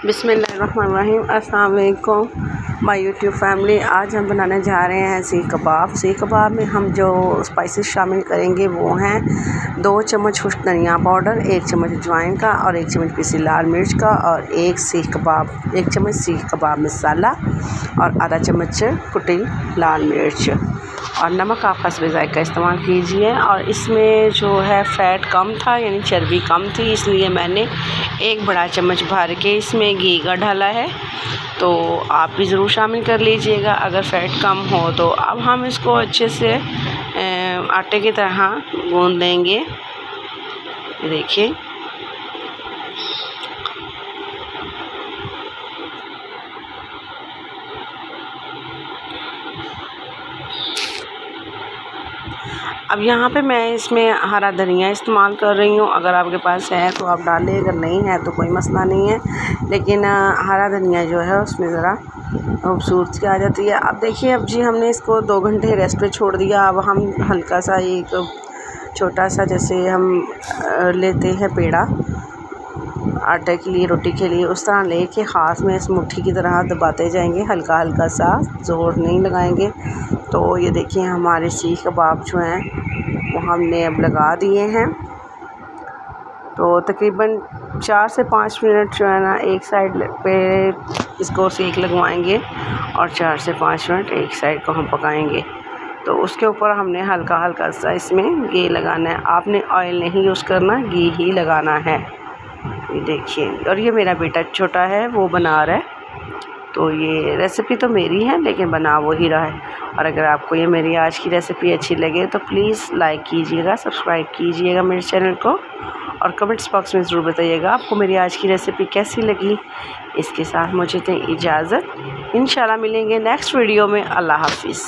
बिस्मिल्लाहिर्रहमानिर्रहीम। अस्सलाम वालेकुम माय यूट्यूब फैमिली। आज हम बनाने जा रहे हैं सीख कबाब। सीख कबाब में हम जो स्पाइसेस शामिल करेंगे वो हैं 2 चम्मच खुश्क धनिया पाउडर, 1 चम्मच अजवाइन का और 1 चम्मच पीसी लाल मिर्च का और 1 चम्मच सीख कबाब मसाला और आधा चम्मच कुटी लाल मिर्च और नमक आप हस्ब ज़ायक़ा इस्तेमाल कीजिए। और इसमें जो है फ़ैट कम था, यानी चर्बी कम थी, इसलिए मैंने 1 बड़ा चम्मच भर के इसमें घी का डाला है। तो आप भी ज़रूर शामिल कर लीजिएगा अगर फ़ैट कम हो तो। अब हम इसको अच्छे से आटे की तरह गूंद लेंगे। देखिए अब यहाँ पे मैं इसमें हरा धनिया इस्तेमाल कर रही हूँ। अगर आपके पास है तो आप डालें, अगर नहीं है तो कोई मसला नहीं है। लेकिन हरा धनिया जो है उसमें ज़रा खूबसूरती आ जाती है। अब देखिए, अब जी हमने इसको 2 घंटे रेस्ट पे छोड़ दिया। अब हम हल्का सा एक छोटा सा, जैसे हम लेते हैं पेड़ा आटे के लिए, रोटी के लिए, उस तरह लेके हाथ में इस मुट्ठी की तरह दबाते जाएंगे, हल्का हल्का सा, ज़ोर नहीं लगाएंगे। तो ये देखिए हमारे सीख कबाब जो हैं वो हमने अब लगा दिए हैं। तो तकरीबन 4 से 5 मिनट जो है ना एक साइड पे इसको सेक लगवाएंगे और 4 से 5 मिनट एक साइड को हम पकाएंगे। तो उसके ऊपर हमने हल्का हल्का सा इसमें घी लगाना है। आपने ऑयल नहीं यूज़ करना, घी ही लगाना है। ये देखिए, और ये मेरा बेटा छोटा है वो बना रहा है। तो ये रेसिपी तो मेरी है लेकिन बना वो ही रहा है। और अगर आपको ये मेरी आज की रेसिपी अच्छी लगे तो प्लीज़ लाइक कीजिएगा, सब्सक्राइब कीजिएगा मेरे चैनल को और कमेंट्स बॉक्स में ज़रूर बताइएगा आपको मेरी आज की रेसिपी कैसी लगी। इसके साथ मुझे दें इजाज़त, इंशाल्लाह मिलेंगे नेक्स्ट वीडियो में। अल्लाह हाफिज़।